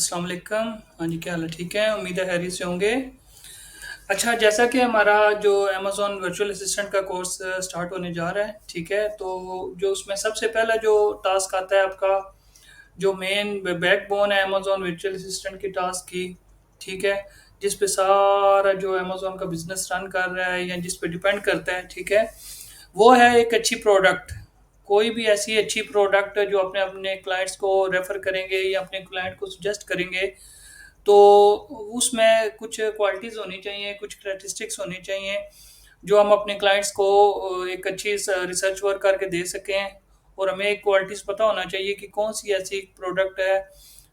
अस्सलाम वालेकुम। हाँ जी, क्या हाल है? ठीक है, उम्मीद है खैरियत से होंगे। अच्छा, जैसा कि हमारा जो अमेज़न वर्चुअल असिस्टेंट का कोर्स स्टार्ट होने जा रहा है, ठीक है? तो जो उसमें सबसे पहला जो टास्क आता है आपका, जो मेन बैकबोन है अमेज़न वर्चुअल असिस्टेंट की टास्क की, ठीक है? जिस पे सारा जो अमेज़न का बिज़नेस रन कर रहा है या जिस पे डिपेंड करता है, ठीक है? वो है एक अच्छी प्रोडक्ट। कोई भी ऐसी अच्छी प्रोडक्ट जो अपने अपने क्लाइंट्स को रेफ़र करेंगे या अपने क्लाइंट को सजेस्ट करेंगे, तो उसमें कुछ क्वालिटीज़ होनी चाहिए, कुछ करैक्टरिस्टिक्स होनी चाहिए, जो हम अपने क्लाइंट्स को एक अच्छी रिसर्च वर्क करके दे सकें। और हमें एक क्वालिटीज़ पता होना चाहिए कि कौन सी ऐसी प्रोडक्ट है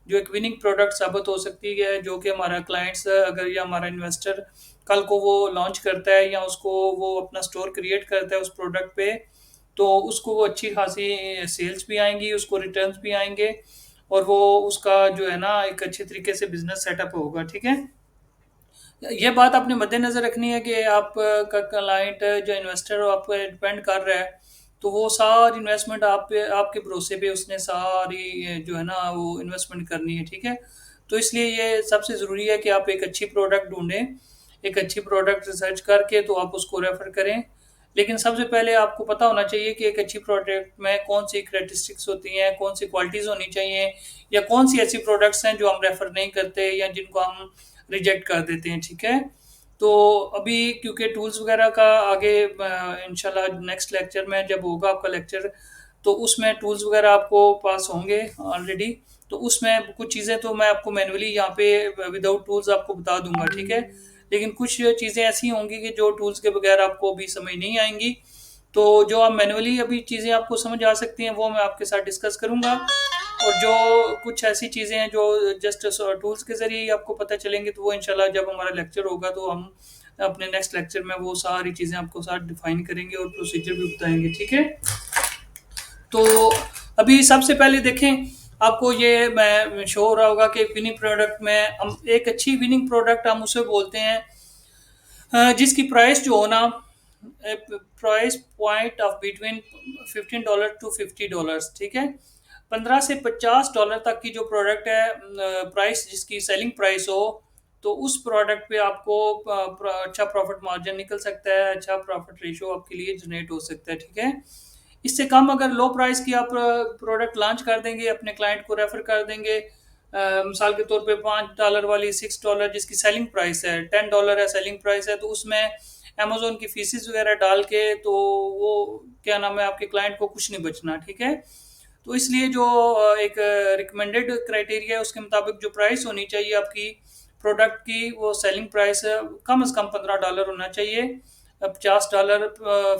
जो एक विनिंग प्रोडक्ट साबित हो सकती है, जो कि हमारा क्लाइंट्स अगर या हमारा इन्वेस्टर कल को वो लॉन्च करता है या उसको वो अपना स्टोर क्रिएट करता है उस प्रोडक्ट पे, तो उसको वो अच्छी खासी सेल्स भी आएंगी, उसको रिटर्न्स भी आएंगे, और वो उसका जो है ना एक अच्छे तरीके से बिजनेस सेटअप होगा। ठीक है, ये बात आपने मद्देनज़र रखनी है कि आप का क्लाइंट जो इन्वेस्टर आप पे डिपेंड कर रहा है, तो वो सारी इन्वेस्टमेंट आप पे आपके भरोसे पे उसने सारी जो है ना वो इन्वेस्टमेंट करनी है, ठीक है? तो इसलिए ये सबसे ज़रूरी है कि आप एक अच्छी प्रोडक्ट ढूँढें, एक अच्छी प्रोडक्ट रिसर्च करके तो आप उसको रेफ़र करें। लेकिन सबसे पहले आपको पता होना चाहिए कि एक अच्छी प्रोडक्ट में कौन-सी कैरेक्टरिस्टिक्स होती हैं, कौन-सी क्वालिटीज़ होनी चाहिए, या कौन-सी ऐसी प्रोडक्ट्स हैं जो हम रेफ़र नहीं करते या जिनको हम रिजेक्ट कर देते हैं, ठीक है? तो अभी क्योंकि टूल्स वगैरह का आगे इंशाल्लाह नेक्स्ट लेक्चर में जब होगा आपका लेक्चर, तो उसमें टूल्स वगैरह आपको पास होंगे ऑलरेडी। तो उसमें कुछ चीज़ें तो मैं आपको मैन्युअली यहाँ पे विदाउट टूल्स आपको बता दूँगा, ठीक है? लेकिन कुछ चीज़ें ऐसी होंगी कि जो टूल्स के बगैर आपको अभी समझ नहीं आएँगी। तो जो आप मैन्युअली अभी चीज़ें आपको समझ आ सकती हैं, वो मैं आपके साथ डिस्कस करूँगा। और जो कुछ ऐसी चीज़ें हैं जो जस्ट टूल्स के ज़रिए ही आपको पता चलेंगी, तो वो इंशाल्लाह जब हमारा लेक्चर होगा तो हम अपने नेक्स्ट लेक्चर में वो सारी चीज़ें आपको साथ डिफाइन करेंगे और प्रोसीजर भी बताएंगे, ठीक है? तो अभी सबसे पहले देखें, आपको ये मैं शो हो रहा होगा कि विनिंग प्रोडक्ट में हम एक अच्छी विनिंग प्रोडक्ट हम उसे बोलते हैं जिसकी प्राइस जो हो ना, price point of between $15 to $50, ठीक है? 15 से $50 तक की जो प्रोडक्ट है, प्राइस जिसकी सेलिंग प्राइस हो, तो उस प्रोडक्ट पे आपको अच्छा प्रॉफिट मार्जिन निकल सकता है, अच्छा प्रॉफिट रेशियो आपके लिए जनरेट हो सकता है, ठीक है? इससे कम अगर लो प्राइस की आप प्रोडक्ट लॉन्च कर देंगे, अपने क्लाइंट को रेफर कर देंगे, मिसाल के तौर पे $5 वाली, $6 जिसकी सेलिंग प्राइस है, $10 है सेलिंग प्राइस है, तो उसमें अमेजोन की फीसिस वगैरह डाल के, तो वो क्या नाम है, आपके क्लाइंट को कुछ नहीं बचना, ठीक है? तो इसलिए जो एक रिकमेंडेड क्राइटेरिया है उसके मुताबिक जो प्राइस होनी चाहिए आपकी प्रोडक्ट की, वो सेलिंग प्राइस कम से कम $15 होना चाहिए। $50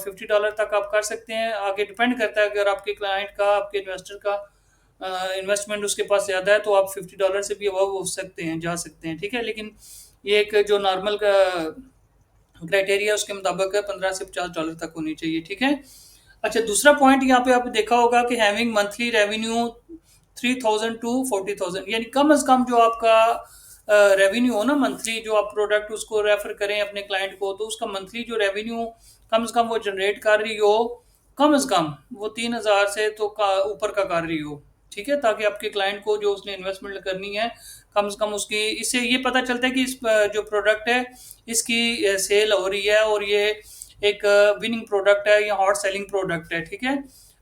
$50 तक आप कर सकते हैं, आगे डिपेंड करता है, अगर आपके क्लाइंट का, आपके इन्वेस्टर का इन्वेस्टमेंट उसके पास ज़्यादा है, तो आप $50 से भी अबव हो सकते हैं, जा सकते हैं, ठीक है? लेकिन ये एक जो नॉर्मल का क्राइटेरिया उसके मुताबिक है, $15 से $50 तक होनी चाहिए, ठीक है? अच्छा, दूसरा पॉइंट यहाँ पे आपने देखा होगा कि हैविंग मंथली रेवेन्यू 3000 टू 40,000, यानी कम से कम जो आपका रेवेन्यू हो ना मंथली, जो आप प्रोडक्ट उसको रेफर करें अपने क्लाइंट को, तो उसका मंथली जो रेवेन्यू कम से कम वो जनरेट कर रही हो, कम से कम वो 3000 से तो ऊपर का कर रही हो, ठीक है? ताकि आपके क्लाइंट को जो उसने इन्वेस्टमेंट करनी है, कम से कम उसकी, इससे ये पता चलता है कि इस जो प्रोडक्ट है इसकी सेल हो रही है, और ये एक विनिंग प्रोडक्ट है या हॉट सेलिंग प्रोडक्ट है, ठीक है?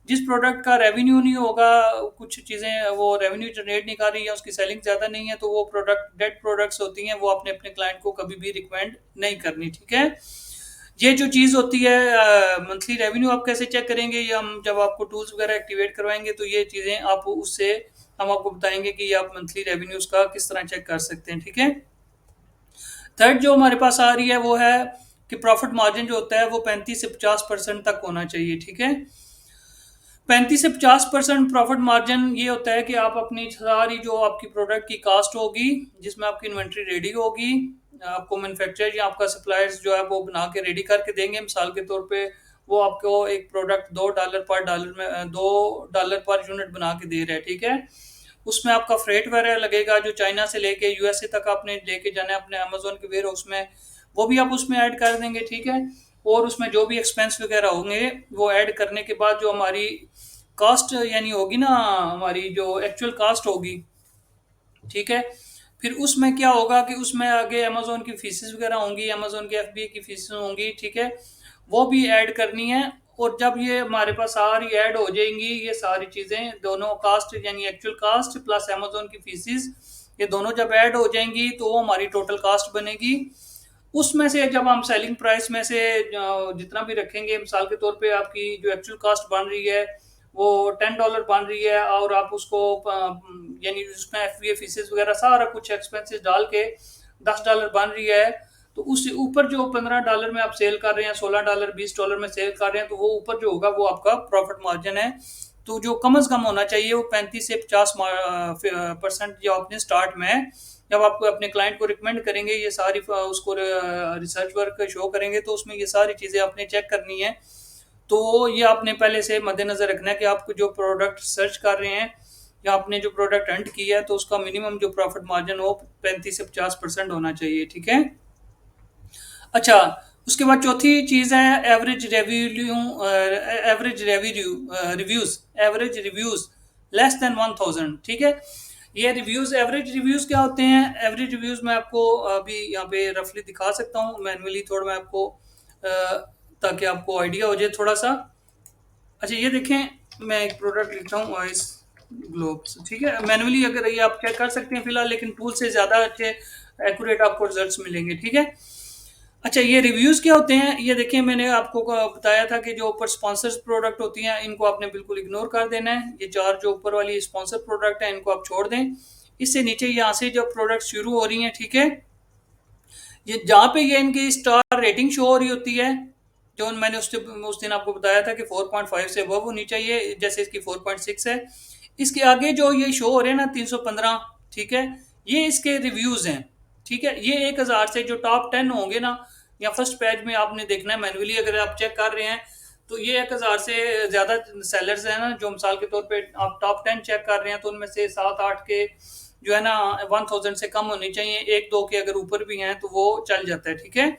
जिस प्रोडक्ट का रेवेन्यू नहीं होगा, कुछ चीज़ें वो रेवेन्यू जनरेट नहीं कर रही है, उसकी सेलिंग ज़्यादा नहीं है, तो वो प्रोडक्ट डेड प्रोडक्ट्स होती हैं, वो आपने अपने क्लाइंट को कभी भी रिकमेंड नहीं करनी, ठीक है? ये जो चीज़ होती है मंथली रेवेन्यू आप कैसे चेक करेंगे, ये हम जब आपको टूल्स वगैरह एक्टिवेट करवाएंगे, तो ये चीज़ें आप उससे हम आपको बताएंगे कि आप मंथली रेवेन्यूज का किस तरह चेक कर सकते हैं, ठीक है? थर्ड जो हमारे पास आ रही है वो है कि प्रॉफिट मार्जिन जो होता है वो 35 से 50% तक होना चाहिए, ठीक है? 35 से 50% प्रॉफिट मार्जिन ये होता है कि आप अपनी सारी जो आपकी प्रोडक्ट की कास्ट होगी, जिसमें आपकी इन्वेंट्री रेडी होगी, आपको मैन्युफैक्चरर या आपका सप्लायर्स जो है वो बना के रेडी करके देंगे। मिसाल के तौर पे वो आपको एक प्रोडक्ट $2 पर यूनिट बना के दे रहा है, ठीक है? उसमें आपका फ्रेट वगैरह लगेगा, जो चाइना से लेके यूएसए तक आपने लेके जाना है अपने अमेजोन के वेयर हाउस में, वो भी आप उसमें ऐड कर देंगे, ठीक है? और उसमें जो भी एक्सपेंस वगैरह होंगे, वो ऐड करने के बाद जो हमारी कास्ट यानी होगी ना, हमारी जो एक्चुअल कास्ट होगी, ठीक है? फिर उसमें क्या होगा कि उसमें आगे अमेज़न की फीसेस वगैरह होंगी, अमेज़न की एफबीए की फीसेस होंगी, ठीक है? वो भी ऐड करनी है। और जब ये हमारे पास सारी ऐड हो जाएंगी, ये सारी चीज़ें दोनों कास्ट यानी एक्चुअल कास्ट प्लस अमेज़न की फीसेस, ये दोनों जब ऐड हो जाएंगी तो वो हमारी टोटल कास्ट बनेगी। उसमें से जब हम सेलिंग प्राइस में से जितना भी रखेंगे, मिसाल के तौर पे आपकी जो एक्चुअल कास्ट बन रही है वो $10 बन रही है, और आप उसको यानी उसमें एफबीए फीसेस वगैरह सारा कुछ एक्सपेंसेस डाल के $10 बन रही है, तो उससे ऊपर जो $15 में आप सेल कर रहे हैं, $16 $20 में सेल कर रहे हैं, तो वो ऊपर जो होगा वो आपका प्रॉफिट मार्जिन है। तो जो कम से कम होना चाहिए वो 35 से 50% जो आपने स्टार्ट में, जब आपको अपने क्लाइंट को रिकमेंड करेंगे, ये सारी उसको रिसर्च वर्क शो करेंगे, तो उसमें ये सारी चीज़ें आपने चेक करनी है। तो ये आपने पहले से मद्देनजर रखना है कि आप जो प्रोडक्ट सर्च कर रहे हैं या आपने जो प्रोडक्ट हंट किया है, तो उसका मिनिमम जो प्रॉफिट मार्जिन हो 35 से 50% होना चाहिए, ठीक है? अच्छा, उसके बाद चौथी चीज़ है एवरेज रिव्यूज लेस देन 1000, ठीक है? ये रिव्यूज, एवरेज रिव्यूज क्या होते हैं? एवरेज रिव्यूज मैं आपको अभी यहाँ पे रफली दिखा सकता हूँ मैन्युअली, थोड़ा मैं आपको ताकि आपको आइडिया हो जाए थोड़ा सा। अच्छा, ये देखें, मैं एक प्रोडक्ट लिखता हूँ आइस ग्लोब्स, ठीक है? मैन्युअली अगर ये आप चेक कर सकते हैं फिलहाल, लेकिन टूल से ज़्यादा अच्छे एक्यूरेट आपको रिजल्ट्स मिलेंगे, ठीक है? अच्छा, ये रिव्यूज़ क्या होते हैं? ये देखिए, मैंने आपको बताया था कि जो ऊपर स्पॉन्सर्स प्रोडक्ट होती हैं, इनको आपने बिल्कुल इग्नोर कर देना है। ये 4 जो ऊपर वाली स्पॉन्सर प्रोडक्ट है, इनको आप छोड़ दें। इससे नीचे यहाँ से जो प्रोडक्ट शुरू हो रही हैं, ठीक है? ये जहाँ पे ये इनकी स्टार रेटिंग शो हो रही होती है, जो मैंने उस दिन आपको बताया था कि 4.5 से अबव होनी चाहिए, जैसे इसकी 4.6 है। इसके आगे जो ये शो हो रहे हैं ना 315, ठीक है? ये इसके रिव्यूज़ हैं, ठीक है? ये 1000 से जो टॉप 10 होंगे ना, या फर्स्ट पेज में आपने देखना है मैन्युअली अगर आप चेक कर रहे हैं, तो ये 1000 से ज़्यादा सेलर्स हैं ना, जो मिसाल के तौर पे आप टॉप 10 चेक कर रहे हैं, तो उनमें से 7-8 के जो है ना 1000 से कम होनी चाहिए, 1-2 के अगर ऊपर भी हैं तो वो चल जाता है, ठीक है?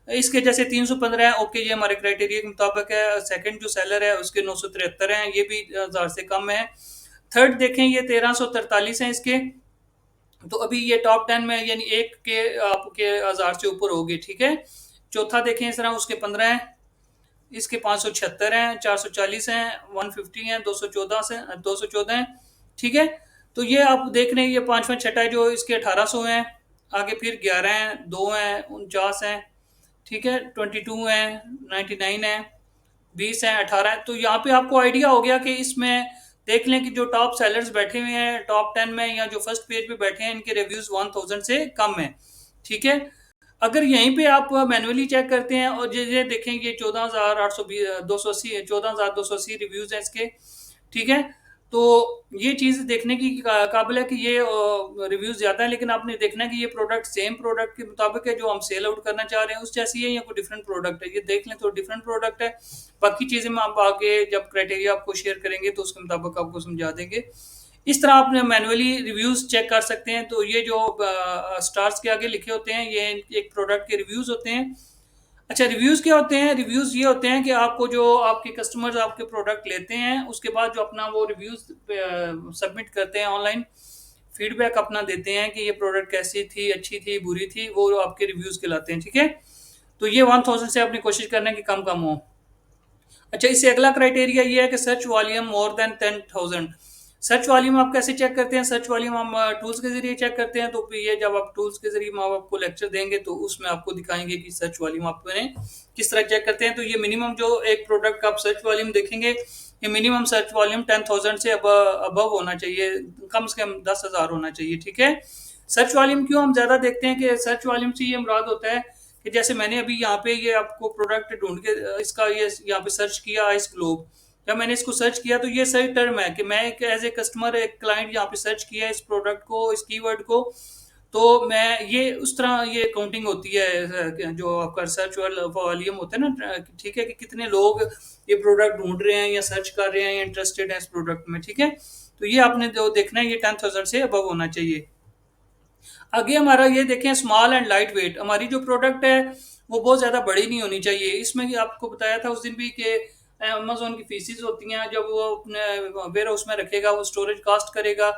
इसके जैसे 315 है, ओके, ये हमारे क्राइटेरिया के मुताबिक है। सेकंड जो सेलर है उसके 973 हैं, ये भी 1000 से कम है। थर्ड देखें, ये 1343 हैं इसके, तो अभी ये टॉप 10 में यानी एक के आपके 1000 से ऊपर होगी, ठीक है? चौथा देखें इस तरह, उसके 15 हैं, इसके 576 हैं, 440 हैं, 150 हैं, 214 से 214 हैं, ठीक है? तो ये आप देख रहे हैं, ये पांचवा छठा है जो इसके 1800 हैं, आगे फिर 11 हैं, 2 हैं, 49 हैं, ठीक है? 22 हैं, 99 है, 20 हैं, 18 है। तो यहाँ पे आपको आइडिया हो गया कि इसमें देख लें कि जो टॉप सेलर्स बैठे हुए हैं टॉप 10 में या जो फर्स्ट पेज पे बैठे हैं, इनके रिव्यूज 1000 से कम है, ठीक है? अगर यहीं पे आप मैन्युअली चेक करते हैं और ये देखें, ये 14,820 280 14,280 रिव्यूज हैं इसके, ठीक है? तो ये चीज़ देखने की काबिल है कि ये रिव्यूज ज़्यादा है, लेकिन आपने देखना है कि ये प्रोडक्ट सेम प्रोडक्ट के मुताबिक है जो हम सेल आउट करना चाह रहे हैं उस जैसी है, या कोई डिफरेंट प्रोडक्ट है। ये देख लें तो डिफरेंट प्रोडक्ट है। बाकी चीज़ें में आप आगे जब क्राइटेरिया आपको शेयर करेंगे तो उसके मुताबिक आपको समझा देंगे। इस तरह आप मैन्युअली रिव्यूज चेक कर सकते हैं। तो ये जो स्टार्स के आगे लिखे होते हैं, ये एक प्रोडक्ट के रिव्यूज होते हैं। अच्छा, रिव्यूज़ क्या होते हैं? रिव्यूज़ ये होते हैं कि आपको जो आपके कस्टमर्स आपके प्रोडक्ट लेते हैं, उसके बाद जो अपना वो रिव्यूज़ सबमिट करते हैं ऑनलाइन, फीडबैक अपना देते हैं कि ये प्रोडक्ट कैसी थी, अच्छी थी, बुरी थी, वो आपके रिव्यूज़ कहलाते हैं, ठीक है? तो ये 1000 से अपनी कोशिश करना है कि कम-कम हो। अच्छा, इससे अगला क्राइटेरिया ये है कि search volume more than 10,000। Search volume आप कैसे चेक करते हैं? सर्च वॉल्यूम हम टूल्स के ज़रिए चेक करते हैं। तो फिर ये जब आप टूल्स के ज़रिए हम आपको लेक्चर देंगे तो उसमें आपको दिखाएंगे कि सर्च वॉल्यूम आपने किस तरह चेक करते हैं। तो ये मिनिमम जो एक प्रोडक्ट का आप सर्च वॉल्यूम देखेंगे, ये मिनिमम सर्च वॉल्यूम 10,000 से अबव होना चाहिए, कम से कम 10,000 होना चाहिए, ठीक है? सर्च वॉल्यूम क्यों हम ज़्यादा देखते हैं कि सर्च वॉल्यूम से ये मुराद होता है कि जैसे मैंने अभी यहाँ पे ये आपको प्रोडक्ट ढूंढ के इसका ये यहाँ पे सर्च किया आइस ग्लोब, जब मैंने इसको सर्च किया तो ये सही टर्म है कि मैं एक एज ए कस्टमर एक क्लाइंट यहाँ पे सर्च किया इस प्रोडक्ट को, इस कीवर्ड को, तो मैं ये उस तरह ये काउंटिंग होती है जो आपका सर्च वॉल्यूम होता है ना, ठीक है? कि कितने लोग ये प्रोडक्ट ढूंढ रहे हैं या सर्च कर रहे हैं या इंटरेस्टेड है इस प्रोडक्ट में, ठीक है? तो ये आपने जो देखना है ये 10,000 से अबव होना चाहिए। आगे हमारा ये देखें, स्मॉल एंड लाइट वेट। हमारी जो प्रोडक्ट है वो बहुत ज़्यादा बड़ी नहीं होनी चाहिए। इसमें भी आपको बताया था उस दिन भी कि अमेज़न की फीसेस होती हैं, जब वो अपने वेयर हाउस में रखेगा वो स्टोरेज कास्ट करेगा,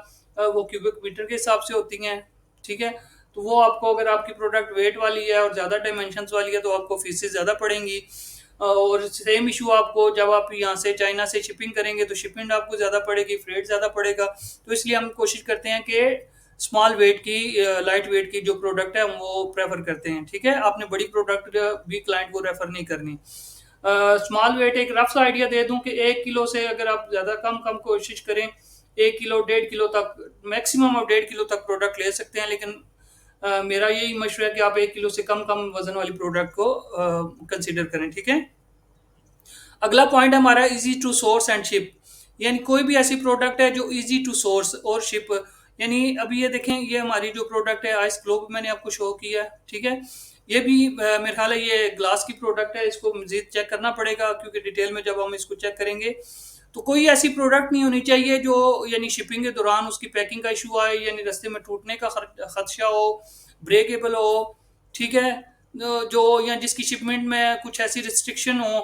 वो क्यूबिक मीटर के हिसाब से होती हैं, ठीक है? तो वो आपको अगर आपकी प्रोडक्ट वेट वाली है और ज़्यादा डायमेंशंस वाली है तो आपको फीसेस ज़्यादा पड़ेंगी। और सेम इशू आपको जब आप यहाँ से चाइना से शिपिंग करेंगे तो शिपिंग आपको ज़्यादा पड़ेगी, फ्रेट ज़्यादा पड़ेगा। तो इसलिए हम कोशिश करते हैं कि स्मॉल वेट की लाइट वेट की जो प्रोडक्ट है हम वो प्रेफर करते हैं, ठीक है? आपने बड़ी प्रोडक्ट भी क्लाइंट को रेफर नहीं करनी। स्मॉल वेट एक रफ सा आइडिया दे दूं कि 1 किलो से अगर आप ज़्यादा कम कम कोशिश करें, 1 किलो 1.5 किलो तक, मैक्सिमम आप 1.5 किलो तक प्रोडक्ट ले सकते हैं। लेकिन मेरा यही मशवरा है कि आप 1 किलो से कम कम वजन वाली प्रोडक्ट को कंसिडर करें, ठीक है? अगला पॉइंट हमारा easy to source and ship, यानी कोई भी ऐसी प्रोडक्ट है जो इजी टू सोर्स और शिप, यानी अभी ये देखें, ये हमारी जो प्रोडक्ट है आइस ग्लोब मैंने आपको शो किया है, ठीक है? ये भी मेरे ख्याल है ये ग्लास की प्रोडक्ट है, इसको मजीद चेक करना पड़ेगा क्योंकि डिटेल में जब हम इसको चेक करेंगे तो कोई ऐसी प्रोडक्ट नहीं होनी चाहिए जो यानी शिपिंग के दौरान उसकी पैकिंग का इशू आए, यानी रास्ते में टूटने का खदशा हो, ब्रेकेबल हो, ठीक है? जो या जिसकी शिपमेंट में कुछ ऐसी रिस्ट्रिक्शन हो,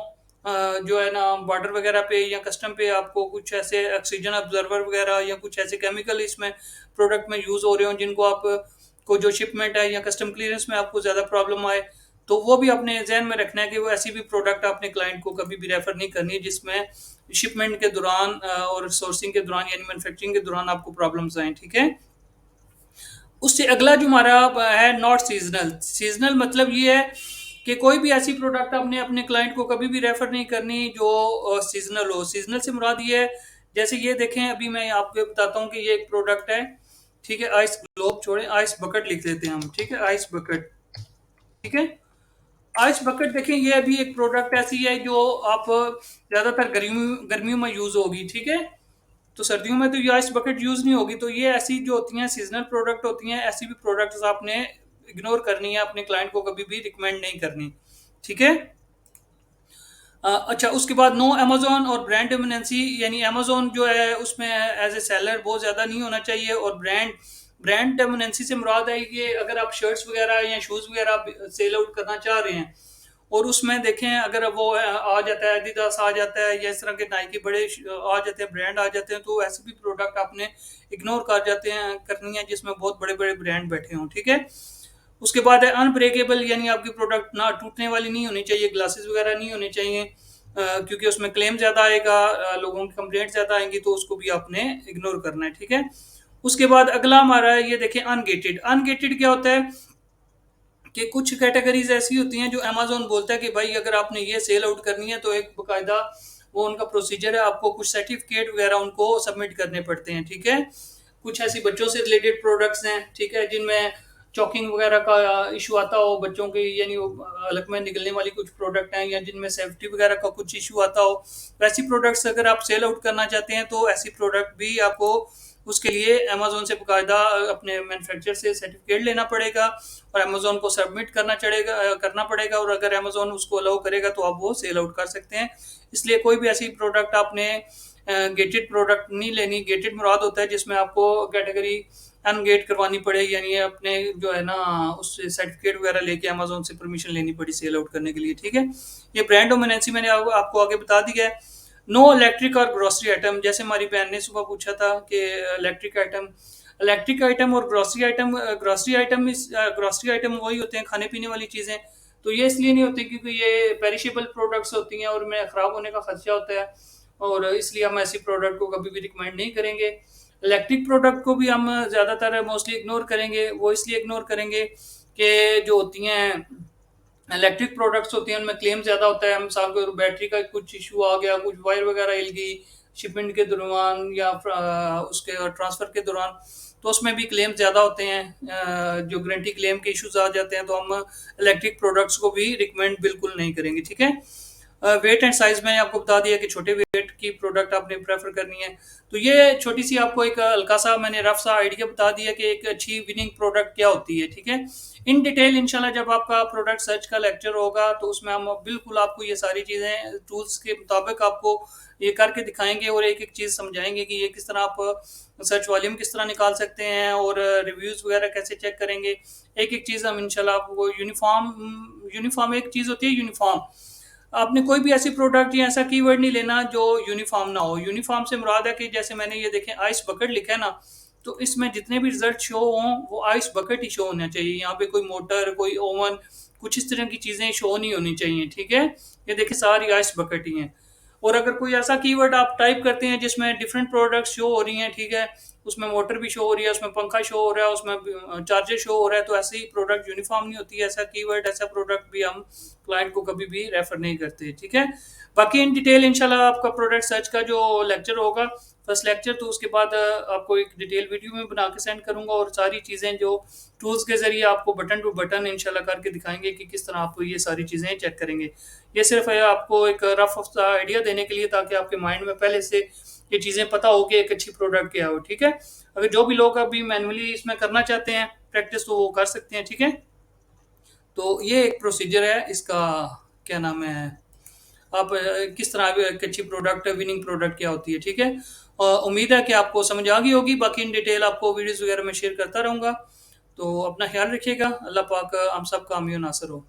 जो है ना बॉर्डर वगैरह पे या कस्टम पे आपको कुछ ऐसे ऑक्सीजन ऑब्जर्वर वगैरह या कुछ ऐसे केमिकल इसमें प्रोडक्ट में यूज़ हो रहे हो जिनको आप को जो शिपमेंट है या कस्टम क्लियरेंस में आपको ज़्यादा प्रॉब्लम आए, तो वो भी अपने जहन में रखना है कि वो ऐसी भी प्रोडक्ट अपने क्लाइंट को कभी भी रेफर नहीं करनी जिसमें शिपमेंट के दौरान और सोर्सिंग के दौरान यानी मैन्युफैक्चरिंग के दौरान आपको प्रॉब्लम्स आए, ठीक है? उससे अगला जो हमारा है नॉट सीजनल। सीजनल मतलब ये है कि कोई भी ऐसी प्रोडक्ट आपने अपने क्लाइंट को कभी भी रेफर नहीं करनी जो सीजनल हो। सीजनल से मुराद ये है, जैसे ये देखें, अभी मैं आपको बताता हूँ कि ये एक प्रोडक्ट है, ठीक है? आइस ग्लोब छोड़े, आइस बकेट लिख देते हैं हम, ठीक है? आइस बकेट, ठीक है? आइस बकेट देखें, ये अभी एक प्रोडक्ट ऐसी है जो आप ज़्यादातर गर्मियों में यूज़ होगी, ठीक है? तो सर्दियों में तो ये आइस बकेट यूज़ नहीं होगी। तो ये ऐसी जो होती हैं सीजनल प्रोडक्ट होती हैं, ऐसी भी प्रोडक्ट्स आपने इग्नोर करनी है, अपने क्लाइंट को कभी भी रिकमेंड नहीं करनी, ठीक है? अच्छा, उसके बाद नो अमेज़न और ब्रांड डोमिनेंसी, यानी अमेज़न जो है उसमें एज ए सेलर बहुत ज़्यादा नहीं होना चाहिए। और ब्रांड ब्रांड डोमिनेंसी से मुराद है कि अगर आप शर्ट्स वगैरह या शूज़ वगैरह सेल आउट करना चाह रहे हैं और उसमें देखें अगर वो आ जाता है, एडिडास आ जाता है या इस तरह के नाइकी बड़े आ जाते हैं, ब्रांड आ जाते हैं, तो ऐसे भी प्रोडक्ट आपने इग्नोर कर जाते हैं करनी है जिसमें बहुत बड़े बड़े ब्रांड बैठे हों, ठीक है? उसके बाद है अनब्रेकेबल, यानी आपकी प्रोडक्ट ना टूटने वाली नहीं होनी चाहिए, ग्लासेस वगैरह नहीं होने चाहिए, क्योंकि उसमें क्लेम ज़्यादा आएगा, लोगों की कंप्लेंट ज़्यादा आएंगी, तो उसको भी आपने इग्नोर करना है, ठीक है? उसके बाद अगला हमारा है, ये देखें अनगेटेड। अनगेटेड क्या होता है कि कुछ कैटेगरीज ऐसी होती हैं जो अमेज़न बोलता है कि भाई अगर आपने ये सेल आउट करनी है तो एक बाकायदा वो उनका प्रोसीजर है, आपको कुछ सर्टिफिकेट वगैरह उनको सबमिट करने पड़ते हैं, ठीक है? कुछ ऐसी बच्चों से रिलेटेड प्रोडक्ट्स हैं, ठीक है, जिनमें चॉकिंग वगैरह का इशू आता हो बच्चों के, यानी वो अलग में निकलने वाली कुछ प्रोडक्ट हैं या जिनमें सेफ्टी वगैरह का कुछ इशू आता हो, वैसी प्रोडक्ट्स अगर आप सेल आउट करना चाहते हैं तो ऐसी प्रोडक्ट भी आपको उसके लिए अमेज़न से बाकायदा अपने मैन्युफैक्चरर से सर्टिफिकेट लेना पड़ेगा और अमेज़न को सबमिट करना पड़ेगा, और अगर अमेज़न उसको अलाउ करेगा तो आप वो सेल आउट कर सकते हैं। इसलिए कोई भी ऐसी प्रोडक्ट आपने गेटेड प्रोडक्ट नहीं लेनी। गेटेड मुराद होता है जिसमें आपको कैटेगरी अनगेट करवानी पड़े, यानी अपने जो है ना उससे सर्टिफिकेट वगैरह लेके अमेज़न से परमिशन लेनी पड़ी सेल आउट करने के लिए, ठीक है? ये ब्रांड डोमिनेंसी मैंने आपको आगे बता दिया है। नो इलेक्ट्रिक और ग्रोसरी आइटम, जैसे हमारी बहन ने सुबह पूछा था कि इलेक्ट्रिक आइटम और ग्रोसरी आइटम वही होते हैं खाने पीने वाली चीज़ें। तो ये इसलिए नहीं होती क्योंकि ये पेरिशेबल प्रोडक्ट्स होती हैं और इनमें ख़राब होने का खदशा होता है, और इसलिए हम ऐसी प्रोडक्ट को कभी भी रिकमेंड नहीं करेंगे। इलेक्ट्रिक प्रोडक्ट को भी हम ज़्यादातर मोस्टली इग्नोर करेंगे। वो इसलिए इग्नोर करेंगे कि जो होती हैं इलेक्ट्रिक प्रोडक्ट्स होती हैं उनमें क्लेम ज़्यादा होता है। मिसाल के बैटरी का कुछ इशू आ गया, कुछ वायर वगैरह हिल गई शिपमेंट के दौरान या उसके ट्रांसफ़र के दौरान, तो उसमें भी क्लेम ज़्यादा होते हैं। जो गारंटी क्लेम के इश्यूज आ जाते हैं, तो हम इलेक्ट्रिक प्रोडक्ट्स को भी रिकमेंड बिल्कुल नहीं करेंगे, ठीक है? वेट एंड साइज़ मैंने आपको बता दिया कि छोटे वेट की प्रोडक्ट आपने प्रेफर करनी है। तो ये छोटी सी आपको एक हल्का सा मैंने रफ सा आइडिया बता दिया कि एक अच्छी विनिंग प्रोडक्ट क्या होती है, ठीक है? इन डिटेल इंशाल्लाह जब आपका प्रोडक्ट सर्च का लेक्चर होगा तो उसमें हम बिल्कुल आपको ये सारी चीज़ें टूल्स के मुताबिक आपको ये करके दिखाएंगे और एक एक चीज़ समझाएंगे कि ये किस तरह आप सर्च वॉल्यूम किस तरह निकाल सकते हैं और रिव्यूज़ वगैरह कैसे चेक करेंगे। एक एक चीज़ हम इंशाल्लाह आपको यूनिफॉर्म एक चीज़ होती है यूनिफॉर्म। आपने कोई भी ऐसी प्रोडक्ट या ऐसा कीवर्ड नहीं लेना जो यूनिफॉर्म ना हो। यूनिफॉर्म से मुराद है कि जैसे मैंने ये देखें आइस बकेट लिखा है ना, तो इसमें जितने भी रिजल्ट शो हों वो आइस बकेट ही शो होना चाहिए। यहाँ पे कोई मोटर, कोई ओवन, कुछ इस तरह की चीज़ें शो नहीं होनी चाहिए, ठीक है। ये देखिए सारी आइस बकेट ही हैं। और अगर कोई ऐसा कीवर्ड आप टाइप करते हैं जिसमें डिफरेंट प्रोडक्ट्स शो हो रही हैं, ठीक है, उसमें मोटर भी शो हो रही है, उसमें पंखा शो हो रहा है, उसमें चार्जर शो हो रहा है, तो ऐसे ही प्रोडक्ट यूनिफॉर्म नहीं होती है। ऐसा कीवर्ड, ऐसा प्रोडक्ट भी हम क्लाइंट को कभी भी रेफर नहीं करते, ठीक है। बाकी इन डिटेल इंशाल्लाह आपका प्रोडक्ट सर्च का जो लेक्चर होगा, फर्स्ट लेक्चर, तो उसके बाद आपको एक डिटेल वीडियो में बना के सेंड करूंगा, और सारी चीज़ें जो टूल्स के ज़रिए आपको बटन टू बटन इंशाल्लाह करके दिखाएंगे कि किस तरह आप ये सारी चीज़ें चेक करेंगे। ये सिर्फ है आपको एक रफ आइडिया देने के लिए, ताकि आपके माइंड में पहले से ये चीज़ें पता हो कि एक अच्छी प्रोडक्ट क्या हो, ठीक है। अगर जो भी लोग अभी मैनुअली इसमें करना चाहते हैं प्रैक्टिस, तो वो कर सकते हैं, ठीक है। तो ये एक प्रोसीजर है इसका, क्या नाम है, आप किस तरह भी एक अच्छी प्रोडक्ट, विनिंग प्रोडक्ट क्या होती है, ठीक है। उम्मीद है कि आपको समझ आ गई होगी। बाकी इन डिटेल आपको वीडियोस वगैरह में शेयर करता रहूँगा। तो अपना ख्याल रखिएगा। अल्लाह पाक हम सब का अमीन नासर हो।